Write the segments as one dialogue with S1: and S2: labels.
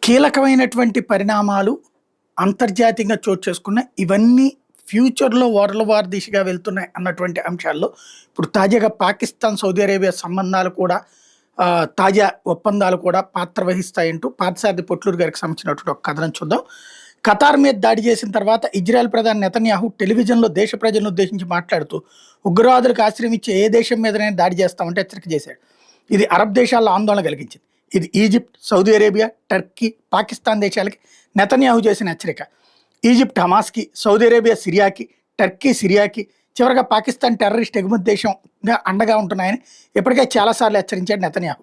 S1: కీలకమైనటువంటి పరిణామాలు అంతర్జాతీయంగా చోటు చేసుకున్న ఇవన్నీ ఫ్యూచర్‌లో వరల్డ్ వార్ దిశగా వెళ్తున్నాయి అన్నటువంటి అంశాల్లో ఇప్పుడు తాజాగా పాకిస్తాన్, సౌదీ అరేబియా సంబంధాలు కూడా తాజా ఒప్పందాలు కూడా పాత్ర వహిస్తాయంటూ పార్థసారథి పొట్లూరు గారికి సంబంధించినటువంటి ఒక కథనం చూద్దాం. ఖతార్ మీద దాడి చేసిన తర్వాత ఇజ్రాయెల్ ప్రధాని నెతన్యాహు టెలివిజన్‌లో దేశ ప్రజలను ఉద్దేశించి మాట్లాడుతూ ఉగ్రవాదులకు ఆశ్రయం ఇచ్చే ఏ దేశం మీదనైనా దాడి చేస్తామంటే హెచ్చరిక చేశాడు. ఇది అరబ్ దేశాల్లో ఆందోళన కలిగించింది. ఇది Egypt, Saudi Arabia, Turkey, Pakistan దేశాలకి నెతన్యాహు చేసిన హెచ్చరిక. ఈజిప్ట్ హమాస్కి, సౌదీ అరేబియా సిరియాకి, టర్కీ సిరియాకి, చివరగా పాకిస్తాన్ టెర్రరిస్ట్ ఎగుమతి దేశంగా అండగా ఉంటున్నాయని ఇప్పటికే చాలాసార్లు హెచ్చరించాడు నెతన్యాహు.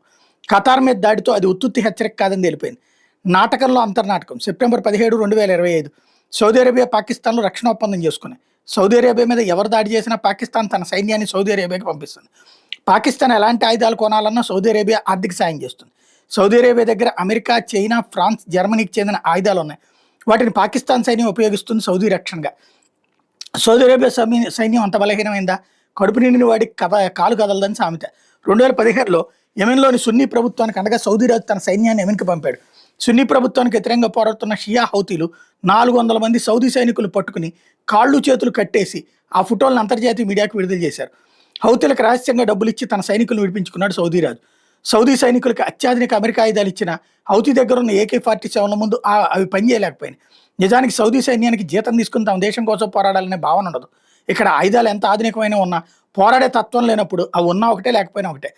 S1: ఖతార్ మీద దాడితో అది ఉత్తుత్తి హెచ్చరిక కాదని తెలిపోయింది. నాటకంలో అంతర్నాటకం. సెప్టెంబర్ 17, 2025 సౌదీ అరేబియా, పాకిస్తాన్లు రక్షణ ఒప్పందం చేసుకున్నాయి. సౌదీ అరేబియా మీద ఎవరు దాడి చేసినా పాకిస్తాన్ తన సైన్యాన్ని సౌదీ అరేబియాకి పంపిస్తుంది. పాకిస్తాన్ ఎలాంటి ఆయుధాలు కొనాలన్నా సౌదీ అరేబియా ఆర్థిక సాయం చేస్తుంది. సౌదీ అరేబియా దగ్గర అమెరికా, చైనా, ఫ్రాన్స్, జర్మనీకి చెందిన ఆయుధాలు ఉన్నాయి. వాటిని పాకిస్తాన్ సైన్యం ఉపయోగిస్తుంది సౌదీ రక్షణగా. సౌదీ అరేబియా సైన్యం అంత బలహీనమైందా? కడుపు నిండిన వాడికి కాలు కదలదని సామెత. 2015లో యెమెన్లోని సున్నీ ప్రభుత్వానికి అండగా సౌదీ రాజు తన సైన్యాన్ని యెమెన్కి పంపాడు. సున్నీ ప్రభుత్వానికి వ్యతిరేకంగా పోరాడుతున్న షియా హౌతీలు 400 మంది సౌదీ సైనికులు పట్టుకుని కాళ్ళు చేతులు కట్టేసి ఆ ఫోటోలను అంతర్జాతీయ మీడియాకు విడుదల చేశారు. హౌతీలకు రహస్యంగా డబ్బులు ఇచ్చి తన సైనికులను విడిపించుకున్నాడు సౌదీ రాజు. సౌదీ సైనికులకు అత్యాధునిక అమెరికా ఆయుధాలు ఇచ్చిన హౌతీ దగ్గర ఉన్న AK-47 ముందు అవి పనిచేయలేకపోయినాయి. నిజానికి సౌదీ సైన్యానికి జీతం తీసుకుని తమ దేశం కోసం పోరాడాలనే భావన ఉండదు. ఇక్కడ ఆయుధాలు ఎంత ఆధునికమైన ఉన్నా పోరాడే తత్వం లేనప్పుడు అవి ఉన్నా ఒకటే, లేకపోయినా ఒకటే.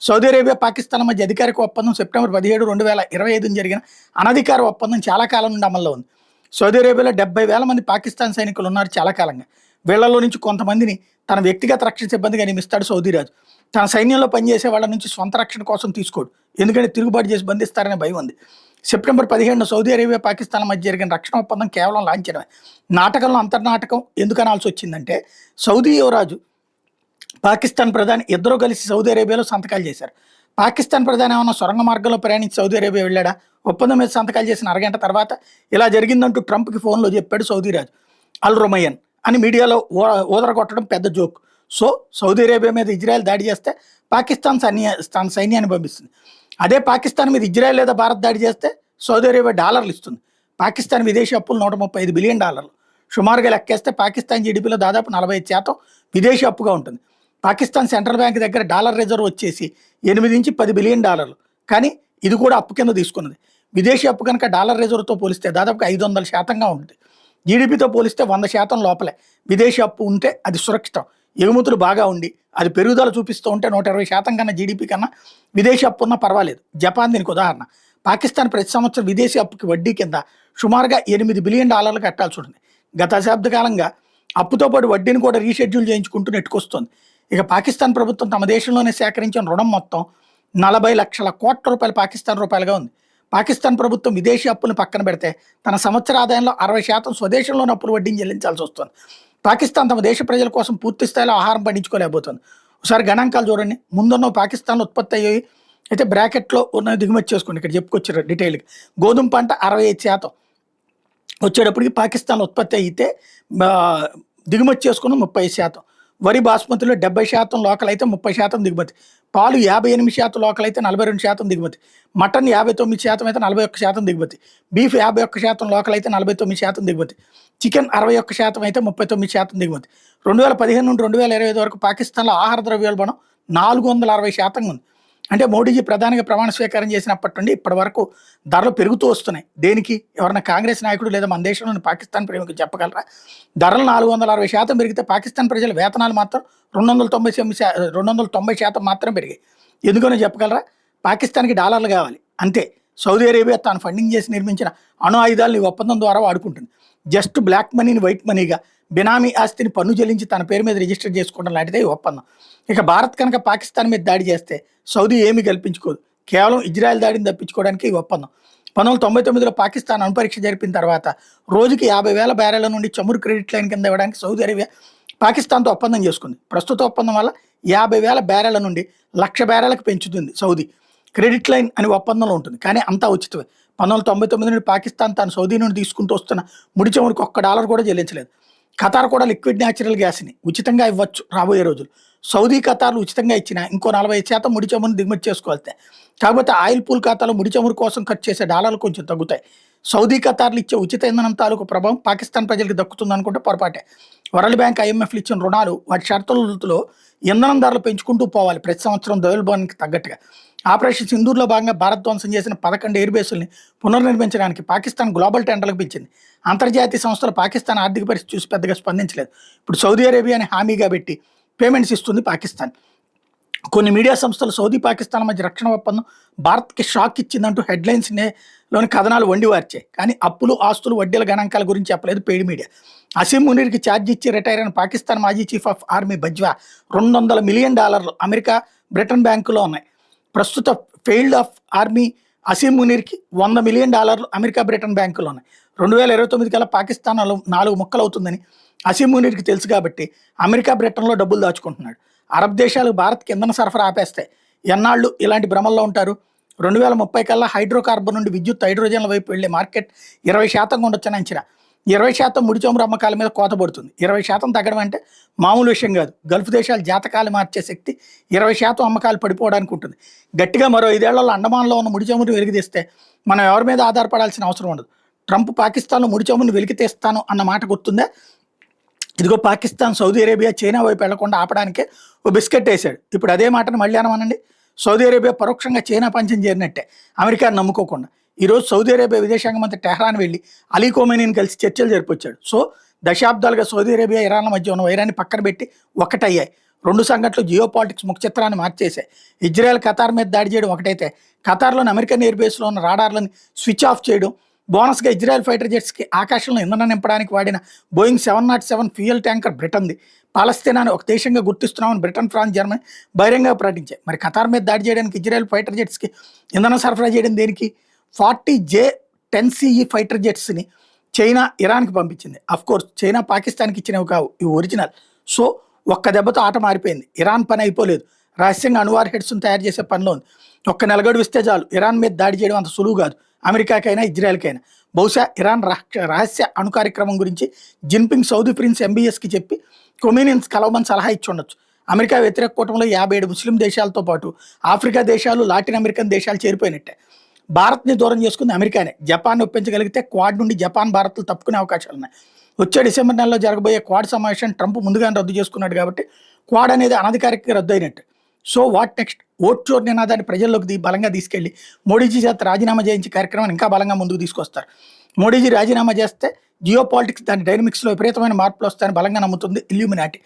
S1: సౌదీ అరేబియా, పాకిస్తాన్ మధ్య అధికారిక ఒప్పందం సెప్టెంబర్ 17, 2025 జరిగిన అనధికార ఒప్పందం చాలా కాలం నుండి అమల్లో ఉంది. సౌదీ అరేబియాలో 70,000 మంది పాకిస్తాన్ సైనికులు ఉన్నారు చాలా కాలంగా. వీళ్లలో నుంచి కొంతమందిని తన వ్యక్తిగత రక్షణ సిబ్బందిగా నియమిస్తాడు సౌదీ రాజు. తన సైన్యంలో పనిచేసే వాళ్ళ నుంచి స్వంత రక్షణ కోసం తీసుకోడు, ఎందుకంటే తిరుగుబాటు చేసి బంధిస్తారనే భయం ఉంది. సెప్టెంబర్ 17 సౌదీ అరేబియా, పాకిస్తాన్ మధ్య జరిగిన రక్షణ ఒప్పందం కేవలం లాంఛనమే. నాటకంలో అంతర్నాటకం ఎందుకు అనాల్సి వచ్చిందంటే సౌదీ యువరాజు, పాకిస్తాన్ ప్రధాని ఇద్దరూ కలిసి సౌదీ అరేబియాలో సంతకాలు చేశారు. పాకిస్తాన్ ప్రధాని ఏమన్నా సొరంగ మార్గంలో ప్రయాణించి సౌదీ అరేబియా వెళ్ళాడా? ఒప్పందం మీద సంతకాలు చేసిన అరగంట తర్వాత ఇలా జరిగిందంటూ ట్రంప్కి ఫోన్లో చెప్పాడు సౌదీ రాజు. అల్ రుమయ్యన్ అని మీడియాలో ఊదరగొట్టడం పెద్ద జోక్. సో సౌదీ అరేబియా మీద ఇజ్రాయెల్ దాడి చేస్తే పాకిస్తాన్ తన సైన్యాన్ని పంపిస్తుంది. అదే పాకిస్తాన్ మీద ఇజ్రాయెల్ లేదా భారత్ దాడి చేస్తే సౌదీ అరేబియా డాలర్లు ఇస్తుంది. పాకిస్తాన్ విదేశీ అప్పులు $135 బిలియన్. సుమారుగా లెక్కేస్తే పాకిస్తాన్ జీడిపిలో దాదాపు 45% విదేశీ అప్పుగా ఉంటుంది. పాకిస్తాన్ సెంట్రల్ బ్యాంక్ దగ్గర డాలర్ రిజర్వ్ వచ్చేసి 8 నుంచి 10 బిలియన్ డాలర్లు. కానీ ఇది కూడా అప్పు కింద తీసుకున్నది. విదేశీ అప్పు కనుక డాలర్ రిజర్వ్తో పోలిస్తే దాదాపుగా 500%గా ఉంటుంది. జీడిపితో పోలిస్తే 100% లోపలే. విదేశీ అప్పు ఉంటే అది సురక్షితం. ఎగుమతులు బాగా ఉండి అది పెరుగుదల చూపిస్తూ ఉంటే 120% కన్నా జీడిపి కన్నా విదేశీ అప్పు ఉన్నా పర్వాలేదు. జపాన్ దీనికి ఉదాహరణ. పాకిస్తాన్ ప్రతి సంవత్సరం విదేశీ అప్పుకి వడ్డీ కింద సుమారుగా $8 బిలియన్ కట్టాల్సి ఉంటుంది. గత దశాబ్ద కాలంగా అప్పుతో పాటు వడ్డీని కూడా రీషెడ్యూల్ చేయించుకుంటూ నెట్టుకొస్తుంది. ఇక పాకిస్తాన్ ప్రభుత్వం తమ దేశంలోనే సేకరించిన రుణం మొత్తం 40 లక్షల కోట్ల రూపాయలు పాకిస్తాన్ రూపాయలుగా ఉంది. పాకిస్తాన్ ప్రభుత్వం విదేశీ అప్పులను పక్కన పెడితే తన సంవత్సర ఆదాయంలో 60% స్వదేశంలోని అప్పులు వడ్డీని చెల్లించాల్సి వస్తుంది. పాకిస్తాన్ తమ దేశ ప్రజల కోసం పూర్తి స్థాయిలో ఆహారం పండించుకోలేకపోతుంది. ఒకసారి గణాంకాలు చూడండి. ముందున్న పాకిస్తాన్లో ఉత్పత్తి అయ్యేవి అయితే బ్రాకెట్లో ఉన్న దిగుమతి చేసుకోండి. ఇక్కడ చెప్పుకొచ్చారు డీటెయిల్గా. గోధుమ పంట 65% వచ్చేటప్పటికి పాకిస్తాన్ ఉత్పత్తి అయితే దిగుమతి చేసుకున్న 30%. వరి బాస్మతిలో 70% లోకల్ అయితే 30% దిగుమతి. పాలు 58% లోకల్ అయితే 42% దిగుమతి. మటన్ 59% అయితే 41% దిగుమతి. బీఫ్ 51% లోకల్ అయితే 49% దిగుమతి. చికెన్ 61% అయితే 39% దిగుమతి. 2015 నుండి 2025 వరకు పాకిస్తాన్లో ఆహార ద్రవ్యోల్బణం 460% ఉంది. అంటే మోడీజీ ప్రధానిగా ప్రమాణ స్వీకారం చేసినప్పటి నుండి ఇప్పటి వరకు ధరలు పెరుగుతూ వస్తున్నాయి. దేనికి? ఎవరైనా కాంగ్రెస్ నాయకుడు లేదా మన దేశంలోని పాకిస్తాన్ ప్రేమికులు చెప్పగలరా? ధరలు 460% పెరిగితే పాకిస్తాన్ ప్రజల వేతనాలు మాత్రం 290% మాత్రం పెరిగాయి. ఎందుకనో చెప్పగలరా? పాకిస్తాన్కి డాలర్లు కావాలి అంతే. సౌదీ అరేబియా తాను ఫండింగ్ చేసి నిర్మించిన అణు ఆయుధాలను ఈ ఒప్పందం ద్వారా వాడుకుంటుంది. జస్ట్ బ్లాక్ మనీని వైట్ మనీగా, బినామీ ఆస్తిని పన్ను చెల్లించి తన పేరు మీద రిజిస్టర్ చేసుకోవడం లాంటిదే ఈ ఒప్పందం. ఇక భారత్ కనుక పాకిస్తాన్ మీద దాడి చేస్తే సౌదీ ఏమీ కల్పించుకోదు. కేవలం ఇజ్రాయెల్ దాడిని తప్పించుకోవడానికి ఈ ఒప్పందం. 1999లో పాకిస్తాన్ అణుపరీక్ష జరిపిన తర్వాత రోజుకి 50,000 బ్యారెల నుండి చమురు క్రెడిట్ లైన్ కింద ఇవ్వడానికి సౌదీ అరేబియా పాకిస్తాన్తో ఒప్పందం చేసుకుంది. ప్రస్తుత ఒప్పందం వల్ల 50,000 బ్యారెల నుండి 1,00,000 బ్యారెలకు పెంచుతుంది సౌదీ. క్రెడిట్ లైన్ అని ఒప్పందంలో ఉంటుంది, కానీ అంతా ఉచితమే. 1999 నుండి పాకిస్తాన్ తాను సౌదీ నుండి తీసుకుంటూ వస్తున్న ముడి చమురుకు $1 కూడా చెల్లించలేదు. ఖతార్ కూడా లిక్విడ్ న్యాచురల్ గ్యాస్ని ఉచితంగా ఇవ్వచ్చు రాబోయే రోజులు. సౌదీ ఖతార్లు ఉచితంగా ఇచ్చినా ఇంకో 40% ముడి చమురుని దిగుమతి చేసుకోవాలి. కాకపోతే ఆయిల్ పూల్ ఖాతాలో ముడి చమురు కోసం ఖర్చు చేసే డాలర్లు కొంచెం తగ్గుతాయి. సౌదీ ఖతార్లు ఇచ్చే ఉచిత ఇంధనం తాలూకు ప్రభావం పాకిస్తాన్ ప్రజలకు దక్కుతుంది అనుకుంటే పొరపాటే. వరల్డ్ బ్యాంక్ ఐఎంఎఫ్లు ఇచ్చిన రుణాలు వాటి షరతులతో ఇంధనం ధరలు పెంచుకుంటూ పోవాలి ప్రతి సంవత్సరం ద్రవ్యోల్బణానికి తగ్గట్టుగా. ఆపరేషన్ సింధూర్లో భాగంగా భారత్ ధ్వంసం చేసిన 11 ఎయిర్ బేసుల్ని పునర్నిర్మించడానికి పాకిస్తాన్ గ్లోబల్ టెండర్లకు పిలిచింది. అంతర్జాతీయ సంస్థలు పాకిస్తాన్ ఆర్థిక పరిస్థితి చూసి పెద్దగా స్పందించలేదు. ఇప్పుడు సౌదీ అరేబియాని హామీగా పెట్టి పేమెంట్స్ ఇస్తుంది పాకిస్తాన్. కొన్ని మీడియా సంస్థలు సౌదీ పాకిస్తాన్ మధ్య రక్షణ ఒప్పందం భారత్కి షాక్ ఇచ్చిందంటూ హెడ్లైన్స్ లోని కథనాలు వండివార్చాయి. కానీ అప్పులు, ఆస్తులు, వడ్డీల గణాంకాల గురించి చెప్పలేదు పెయిడ్ మీడియా. అసీం మునీర్కి ఛార్జ్ ఇచ్చి రిటైర్ అయిన పాకిస్తాన్ మాజీ chief of army Bajwa $200 million America, Britain బ్యాంకులో ఉన్నాయి. ప్రస్తుత ఫెయిల్డ్ ఆఫ్ ఆర్మీ అసీం మునీర్కి $100 మిలియన్ అమెరికా, బ్రిటన్ బ్యాంకులో ఉన్నాయి. 2029 కల్లా పాకిస్తాన్ 4 ముక్కలు అవుతుందని అసీం మునీర్కి తెలుసు కాబట్టి అమెరికా, బ్రిటన్లో డబ్బులు దాచుకుంటున్నాడు. అరబ్ దేశాలు భారత్కి ఇంధన సరఫరా ఆపేస్తాయి. ఎన్నాళ్ళు ఇలాంటి భ్రమల్లో ఉంటారు? 2030 కల్లా హైడ్రోకార్బన్ నుండి విద్యుత్, హైడ్రోజన్ల వైపు వెళ్లే మార్కెట్ 20% ఉండొచ్చని అంచనా. 20% ముడి చమురు అమ్మకాల మీద కోత పడుతుంది. 20% తగ్గడం అంటే మామూలు విషయం కాదు. గల్ఫ్ దేశాలు జాతకాలు మార్చే శక్తి 20% అమ్మకాలు పడిపోవడానికి ఉంటుంది. గట్టిగా మరో 5 ఏళ్లలో అండమాన్లో ఉన్న ముడి చమురు వెలికితీస్తే మనం ఎవరి మీద ఆధారపడాల్సిన అవసరం ఉండదు. ట్రంప్ పాకిస్తాన్లో ముడి చమురుని వెలికితీస్తాను అన్న మాట గుర్తుందా? ఇదిగో పాకిస్తాన్, సౌదీ అరేబియా, చైనా వైపు వెళ్లకుండా ఆపడానికే ఓ బిస్కెట్ వేశాడు. ఇప్పుడు అదే మాటను మళ్ళీ అనమనండి. సౌదీ అరేబియా పరోక్షంగా చైనా పంచం చేరినట్టే అమెరికాను నమ్ముకోకుండా. ఈరోజు సౌదీ అరేబియా విదేశాంగ మంత్రి టెహ్రాన్ వెళ్ళి అలీ ఖోమేనీని కలిసి చర్చలు జరిపొచ్చాడు. సో దశాబ్దాలుగా సౌదీ అరేబియా, ఇరాన్ల మధ్య ఉన్న వైరాన్ని పక్కన పెట్టి ఒక్కటయ్యాయి. 2 సంఘటనలు జియో పాలిటిక్స్ ముఖ చిత్రాన్ని మార్చేశాయి. ఇజ్రాయెల్ ఖతార్ మీద దాడి చేయడం ఒకటైతే, ఖతార్లోని అమెరికన్ ఎయిర్ బేస్లో ఉన్న రాడార్లను స్విచ్ ఆఫ్ చేయడం, బోనస్గా ఇజ్రాయెల్ ఫైటర్ జెట్స్కి ఆకాశంలో ఇంధనం నింపడానికి వాడిన బోయింగ్ 707 ఫ్యూయల్ ట్యాంకర్ బ్రిటన్ది. పాలస్తీనాని ఒక దేశంగా గుర్తిస్తున్నామని బ్రిటన్, ఫ్రాన్స్, జర్మనీ బహిరంగంగా ప్రకటించాయి. మరి ఖతార్ మీద దాడి చేయడానికి ఇజ్రాయెల్ ఫైటర్ జెట్స్కి ఇంధనం సరఫరా చేయడం దేనికి? 40J-10CE ఫైటర్ జెట్స్ని చైనా ఇరాన్కి పంపించింది. కోర్స్ చైనా పాకిస్తాన్కి ఇచ్చినవి కావు, ఇవి ఒరిజినల్. సో ఒక్క దెబ్బతో ఆట మారిపోయింది. ఇరాన్ పని అయిపోలేదు. రహస్యంగా అణువార్ హెడ్స్ను తయారు చేసే పనిలో ఉంది. ఒక్క నెలగడువు ఇస్తే చాలు. ఇరాన్ మీద దాడి చేయడం అంత సులువు కాదు అమెరికాకైనా, ఇజ్రాయెల్కైనా. బహుశా ఇరాన్ రహస్య అణు కార్యక్రమం గురించి జిన్పింగ్ సౌదీ ప్రిన్స్ MBSకి చెప్పి కొమీనియన్స్ కలవమని సలహా ఇచ్చి ఉండొచ్చు. అమెరికా వ్యతిరేక కూటమిలో 57 ముస్లిం దేశాలతో పాటు ఆఫ్రికా దేశాలు, లాటిన్ అమెరికన్ దేశాలు చేరిపోయినట్టే. భారత్ని దూరం చేసుకుంది అమెరికానే. జపాన్ ఒప్పించగలిగితే క్వాడ్ నుండి జపాన్, భారత్లు తప్పుకునే అవకాశాలు ఉన్నాయి. వచ్చే డిసెంబర్ నెలలో జరగబోయే క్వాడ్ సమావేశం ట్రంప్ ముందుగానే రద్దు చేసుకున్నాడు కాబట్టి క్వాడ్ అనేది అనధికారికంగా రద్దు అయినట్టు. So what next? ఓట్ చోర్ నినాదాన్ని ప్రజల్లోకి బలంగా తీసుకెళ్లి మోడీజీ చేత రాజీనామా చేయించే కార్యక్రమాన్ని ఇంకా బలంగా ముందుకు తీసుకొస్తారు. మోడీజీ రాజీనామా చేస్తే జియో పాలిటిక్స్, దాని డైనమిక్స్లో విపరీతమైన మార్పులు వస్తాయని బలంగా నమ్ముతుంది ఇల్యూమినాటి.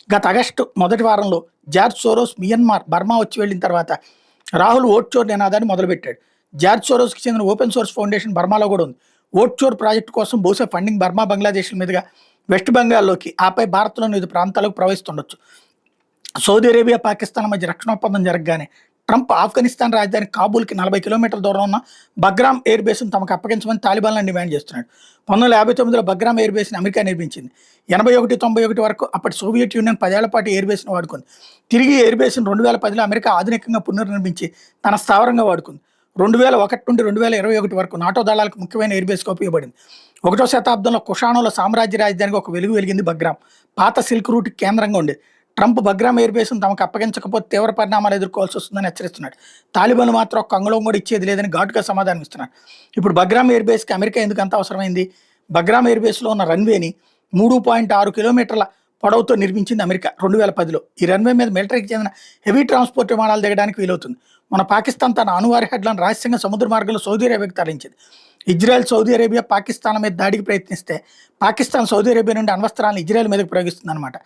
S1: గత ఆగస్టు మొదటి వారంలో జార్జ్ సోరోస్ మియన్మార్, బర్మా వచ్చి వెళ్ళిన తర్వాత రాహుల్ ఓట్ చోర్ నినాదాన్ని మొదలుపెట్టాడు. జార్జ్ సోరోస్కి చెందిన ఓపెన్ సోర్స్ ఫౌండేషన్ బర్మాలో కూడా ఉంది. ఓట్ చోర్ ప్రాజెక్టు కోసం బహుశా ఫండింగ్ బర్మా, బంగ్లాదేశ్ల మీదుగా వెస్ట్ బెంగాల్లోకి, ఆపై భారత్లోని వివిధ ప్రాంతాలకు ప్రవహిస్తుండొచ్చు. సౌదీ అరేబియా, పాకిస్తాన్ మధ్య రక్షణ ఒప్పందం జరగగానే ట్రంప్ ఆఫ్ఘనిస్తాన్ రాజధాని కాబూల్కి 40 కిలోమీటర్ల దూరం ఉన్న బగ్రామ్ ఎయిర్ బేస్ను తమకు అప్పగించమని తాలిబాన్లను డిమాండ్ చేస్తున్నాడు. 1959లో బగ్రామ్ ఎయిర్ బేస్ని అమెరికా నిర్మించింది. 81-91 వరకు అప్పటి సోవియట్ యూనియన్ 10 ఏళ్ల పాటు ఎయిర్ బేస్ను వాడుకుంది. తిరిగి ఎయిర్ బేస్ను 2010లో అమెరికా ఆధునికంగా పునర్నిర్మించి తన స్థావరంగా వాడుకుంది. 2001 నుండి 2021 వరకు నాటో దళాలకు ముఖ్యమైన ఎయిర్ బేస్గా ఉపయోగపడింది. 1వ శతాబ్దంలో కుషానుల సామ్రాజ్య రాజధానికి ఒక వెలుగు వెలిగింది బగ్రామ్. పాత సిల్క్ రూట్ కేంద్రంగా ఉండేది. ట్రంప్ బగ్రామ్ ఎయిర్ బేస్ను తమకు అప్పగించకపోతే తీవ్ర పరిణామాలు ఎదుర్కోవాల్సి వస్తుందని హెచ్చరిస్తున్నాడు. తాలిబాన్లు మాత్రం ఒక్క అంగుళం కూడా ఇచ్చేది లేదని ఘాటుగా సమాధానం ఇస్తున్నాడు. ఇప్పుడు బగ్రామ్ ఎయిర్ బేస్కి అమెరికా ఎందుకు అంత అవసరమైంది? బగ్రామ్ ఎయిర్ బేస్లో ఉన్న రన్వేని 3.6 కిలోమీటర్ల పొడవుతో నిర్మించింది అమెరికా 2010లో. ఈ రన్వే మీద మిలిటరీకి చెందిన హెవీ ట్రాన్స్పోర్ట్ విమానాలు దిగడానికి వీలవుతుంది. మన పాకిస్తాన్ తన అణువారి హెడ్లను రహస్యంగా సముద్ర మార్గంలో సౌదీ అరేబియాకి తరలించింది. ఇజ్రాయెల్, సౌదీ అరేబియా పాకిస్తాన్ మీద దాడికి ప్రయత్నిస్తే పాకిస్తాన్ సౌదీ అరేబియా నుండి అణ్వస్త్రాలను ఇజ్రాయెల్ మీదకి ప్రయోగిస్తుందన్నమాట.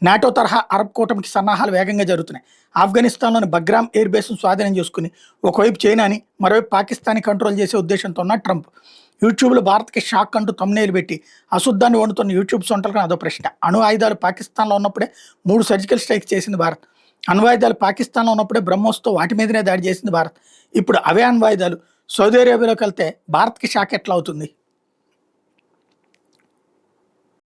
S1: నాటో తరహా అరబ్ కూటమికి సన్నాహాలు వేగంగా జరుగుతున్నాయి. ఆఫ్ఘనిస్తాన్లోని బగ్రామ్ ఎయిర్ బేస్ను స్వాధీనం చేసుకుని ఒకవైపు చైనాని, మరోవైపు పాకిస్తాన్ని కంట్రోల్ చేసే ఉద్దేశంతో ఉన్న ట్రంప్ యూట్యూబ్లో భారత్కి షాక్ అంటూ తమ్నేలు పెట్టి అశుద్ధాన్ని వండుతున్న యూట్యూబ్ సొంటలకు అదో ప్రశ్న. అణు ఆయుధాలు పాకిస్తాన్లో ఉన్నప్పుడే 3 సర్జికల్ స్ట్రైక్స్ చేసింది భారత్. అణ్వాయుధాలు పాకిస్తాన్లో ఉన్నప్పుడే బ్రహ్మోస్తో వాటి మీదనే దాడి చేసింది భారత్. ఇప్పుడు అవే అణ్వాయుధాలు సౌదీ అరేబియాలోకి వెళ్తే భారత్కి షాక్ ఎట్లా అవుతుంది?